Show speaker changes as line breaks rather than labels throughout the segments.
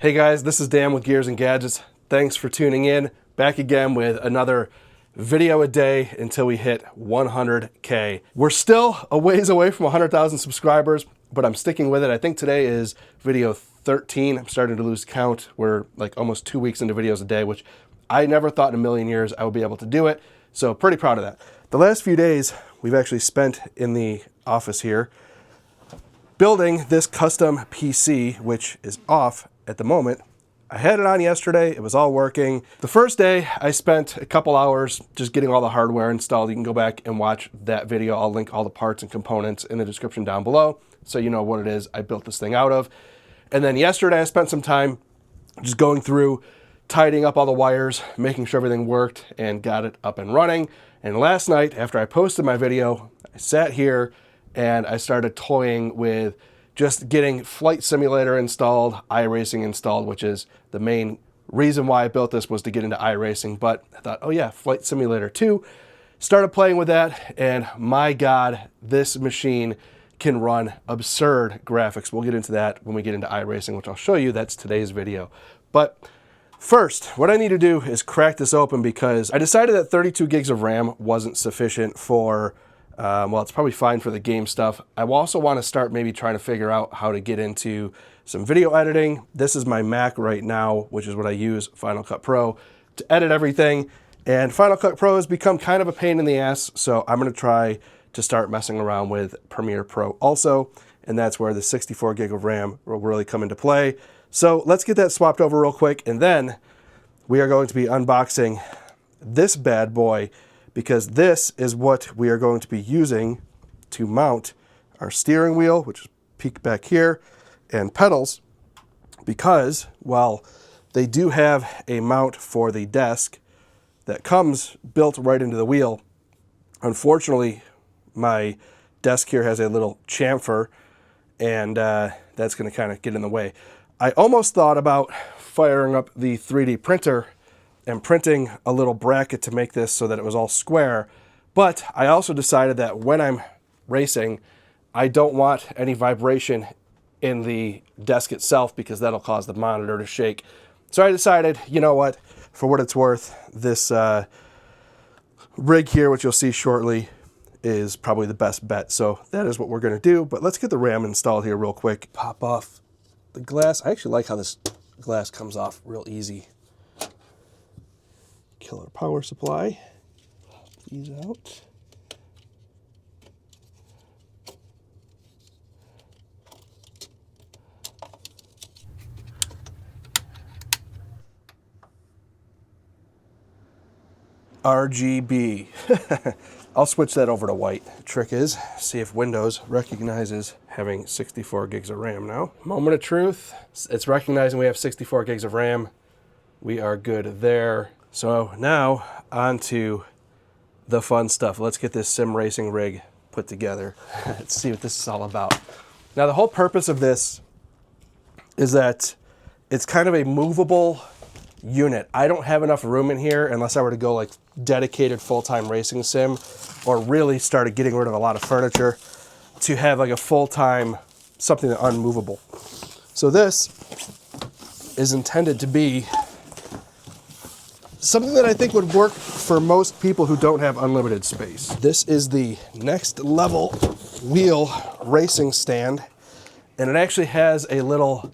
Hey guys, this is Dan with Gears and Gadgets. Thanks for tuning in. Back again with another video a day until we hit 100K. We're still a ways away from 100,000 subscribers, but I'm sticking with it. I think today is video 13. I'm starting to lose count. We're like almost 2 weeks into videos a day, which I never thought in a million years I would be able to do it. So pretty proud of that. The last few days we've actually spent in the office here building this custom PC, which is off at the moment. I had it on yesterday, it was all working. The first day I spent a couple hours just getting all the hardware installed. You can go back and watch that video. I'll link all the parts and components in the description down below so you know what it is I built this thing out of. And then yesterday I spent some time just going through, tidying up all the wires, making sure everything worked and got it up and running. And last night after I posted my video, I sat here and I started toying with just getting Flight Simulator installed, iRacing installed, which is the main reason why I built this, was to get into iRacing. But I thought, oh yeah, Flight Simulator 2. Started playing with that, and my God, this machine can run absurd graphics. We'll get into that when we get into iRacing, which I'll show you. That's today's video. But first, what I need to do is crack this open because I decided that 32 gigs of RAM wasn't sufficient for well, it's probably fine for the game stuff. I also want to start maybe trying to figure out how to get into some video editing. This is my Mac right now, which is what I use, Final Cut Pro, to edit everything. And Final Cut Pro has become kind of a pain in the ass, so I'm going to try to start messing around with Premiere Pro also, and that's where the 64 gig of RAM will really come into play. So let's get that swapped over real quick, and then we are going to be unboxing this bad boy, because this is what we are going to be using to mount our steering wheel, which is peeked back here, and pedals, because, well, they do have a mount for the desk that comes built right into the wheel. Unfortunately, my desk here has a little chamfer, and that's going to kind of get in the way. I almost thought about firing up the 3D printer and printing a little bracket to make this so that it was all square, but I also decided that when I'm racing, I don't want any vibration in the desk itself because that'll cause the monitor to shake. So I decided, you know what, for what it's worth, this rig here, which you'll see shortly, is probably the best bet. So that is what we're going to do, but let's get the RAM installed here real quick. Pop off the glass. I actually like how this glass comes off real easy. Killer power supply. Pop these out. RGB. I'll switch that over to white. The trick is, see if Windows recognizes having 64 gigs of RAM now. Moment of truth. It's recognizing we have 64 gigs of RAM. We are good there. So now on to the fun stuff. Let's get this sim racing rig put together. Let's see what this is all about. Now the whole purpose of this is that it's kind of a movable unit. I don't have enough room in here unless I were to go like dedicated full-time racing sim or really started getting rid of a lot of furniture to have like a full-time something that's unmovable. So this is intended to be something that I think would work for most people who don't have unlimited space. This is the next level wheel racing stand, and it actually has a little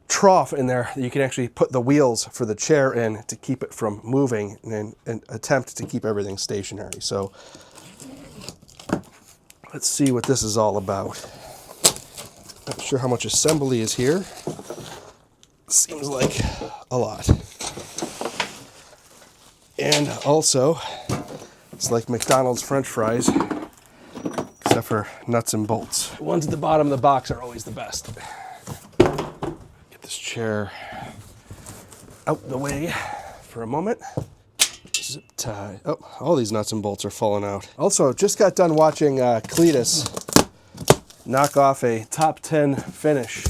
trough in there that you can actually put the wheels for the chair in to keep it from moving and attempt to keep everything stationary. So let's see what this is all about. Not sure how much assembly is here. Seems like a lot. And also, it's like McDonald's French fries, except for nuts and bolts. The ones at the bottom of the box are always the best. Get this chair out the way for a moment. Zip tie. Oh, all these nuts and bolts are falling out. Also, just got done watching Cletus knock off a top 10 finish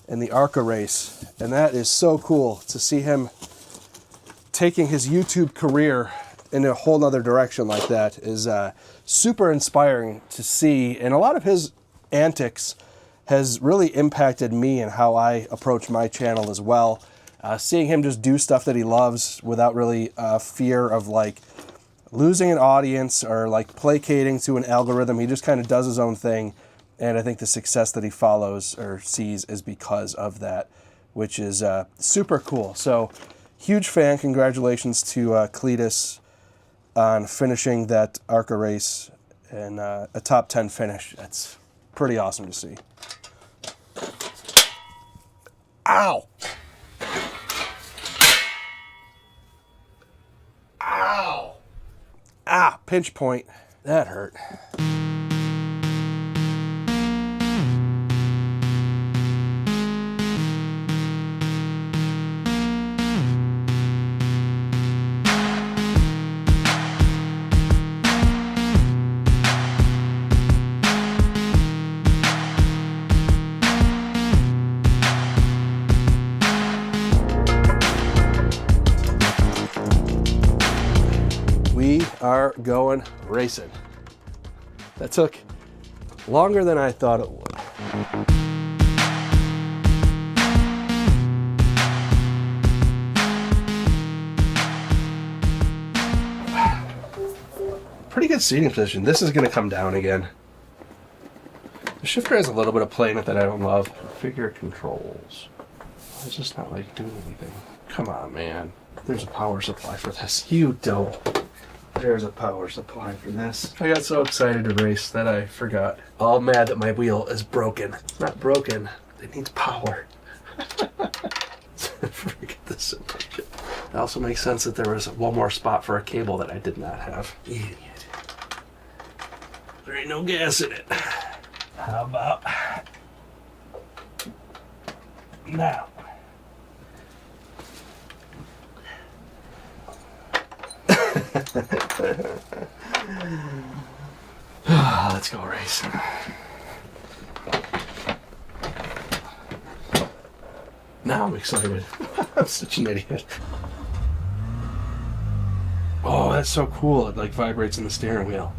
in the ARCA race. And that is so cool to see him taking his YouTube career in a whole nother direction like that. Is super inspiring to see. And a lot of his antics has really impacted me and how I approach my channel as well. Seeing him just do stuff that he loves without really fear of like losing an audience or like placating to an algorithm. He just kind of does his own thing. And I think the success that he follows or sees is because of that, which is super cool. So huge fan. Congratulations to Cletus on finishing that ARCA race and a top 10 finish. That's pretty awesome to see. Ow! Ow! Ah, pinch point. That hurt. We are going racing. That took longer than I thought it would. Pretty good seating position. This is going to come down again. The shifter has a little bit of play in it that I don't love. Figure controls. It's just not like doing anything. Come on, man. There's a power supply for this. You don't. There's a power supply for this. I got so excited to race that I forgot. All mad that my wheel is broken. It's not broken. It needs power. Forget this. It also makes sense that there was one more spot for a cable that I did not have. Idiot. There ain't no gas in it. How about now? Let's go racing. Now I'm excited. I'm such an idiot. Oh, that's so cool. It like vibrates in the steering wheel.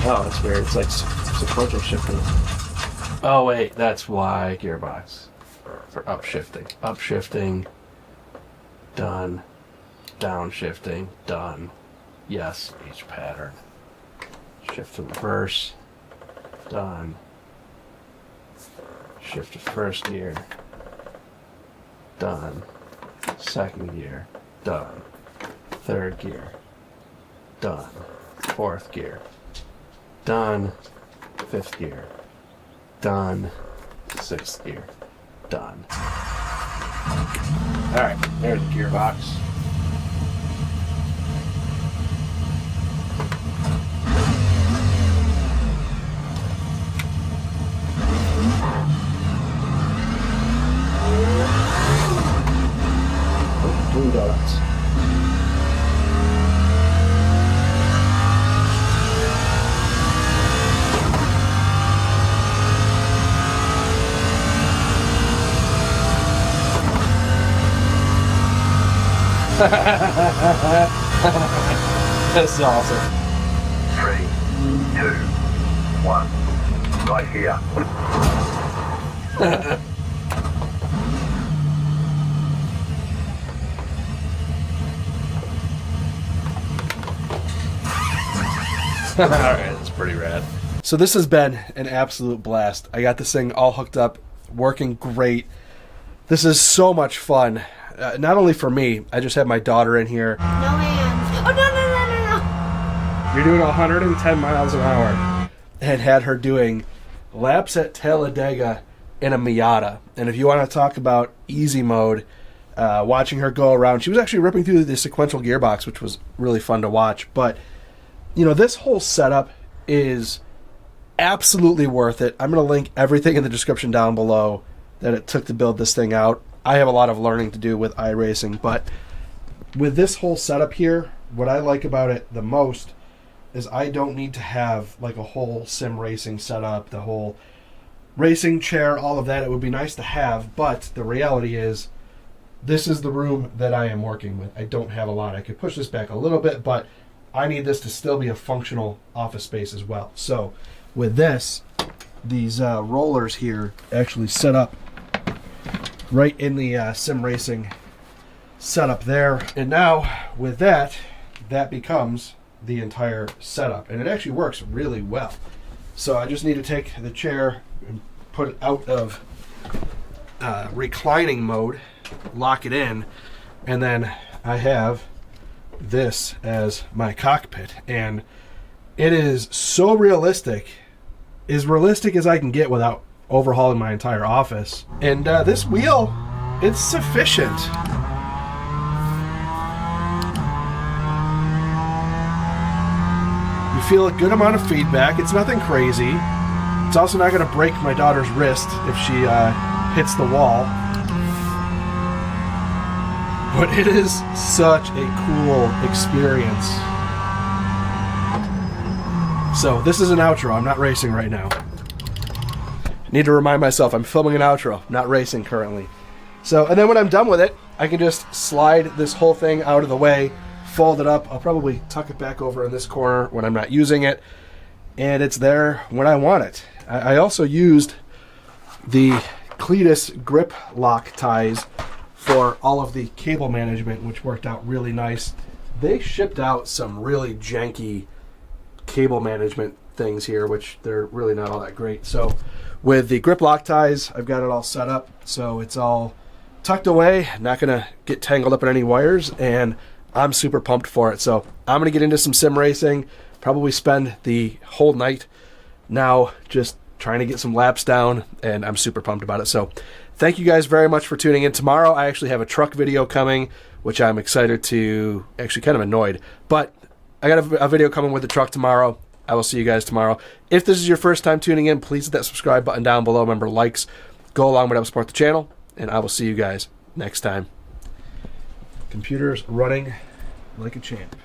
Oh, that's weird. It's like sequential shifting. Oh wait, that's why gearbox. For upshifting. Upshifting. Done. Downshifting. Done. Yes, each pattern. Shift to reverse. Done. Shift to first gear. Done. Second gear. Done. Third gear. Done. Fourth gear. Done. Fifth gear. Done. Sixth gear. Done. Alright, there's the gearbox. Blue donuts. This is awesome.
3, 2, 1. Right here.
Alright, that's pretty rad. So this has been an absolute blast. I got this thing all hooked up, working great. This is so much fun. Not only for me, I just had my daughter in here.
No hands. Oh, no.
You're doing 110 miles an hour. And had her doing laps at Talladega in a Miata. And if you want to talk about easy mode, watching her go around, she was actually ripping through the sequential gearbox, which was really fun to watch. But, you know, this whole setup is absolutely worth it. I'm going to link everything in the description down below that it took to build this thing out. I have a lot of learning to do with iRacing, but with this whole setup here, what I like about it the most is I don't need to have like a whole sim racing setup, the whole racing chair, all of that. It would be nice to have, but the reality is this is the room that I am working with. I don't have a lot. I could push this back a little bit, but I need this to still be a functional office space as well. So with this, these rollers here actually set up right in the sim racing setup there. And now with that, that becomes the entire setup. And it actually works really well. So I just need to take the chair and put it out of reclining mode, lock it in, and then I have this as my cockpit. And it is so realistic, as realistic as I can get without overhauling my entire office. And this wheel, it's sufficient. You feel a good amount of feedback. It's nothing crazy. It's also not going to break my daughter's wrist if she hits the wall. But it is such a cool experience. So this is an outro. I'm not racing right now. I need to remind myself I'm filming an outro, not racing currently. So, and then when I'm done with it, I can just slide this whole thing out of the way, fold it up. I'll probably tuck it back over in this corner when I'm not using it. And it's there when I want it. I also used the Cletus grip lock ties for all of the cable management, which worked out really nice. They shipped out some really janky cable management things here, which they're really not all that great. So with the grip lock ties, I've got it all set up. So it's all tucked away, not gonna get tangled up in any wires, and I'm super pumped for it. So I'm gonna get into some sim racing, probably spend the whole night now just trying to get some laps down, and I'm super pumped about it. So thank you guys very much for tuning in. Tomorrow I actually have a truck video coming, which I'm excited to, actually kind of annoyed, but I got a video coming with the truck tomorrow. I will see you guys tomorrow. If this is your first time tuning in, please hit that subscribe button down below. Remember, likes go a long way to help support the channel, and I will see you guys next time. Computer's running like a champ.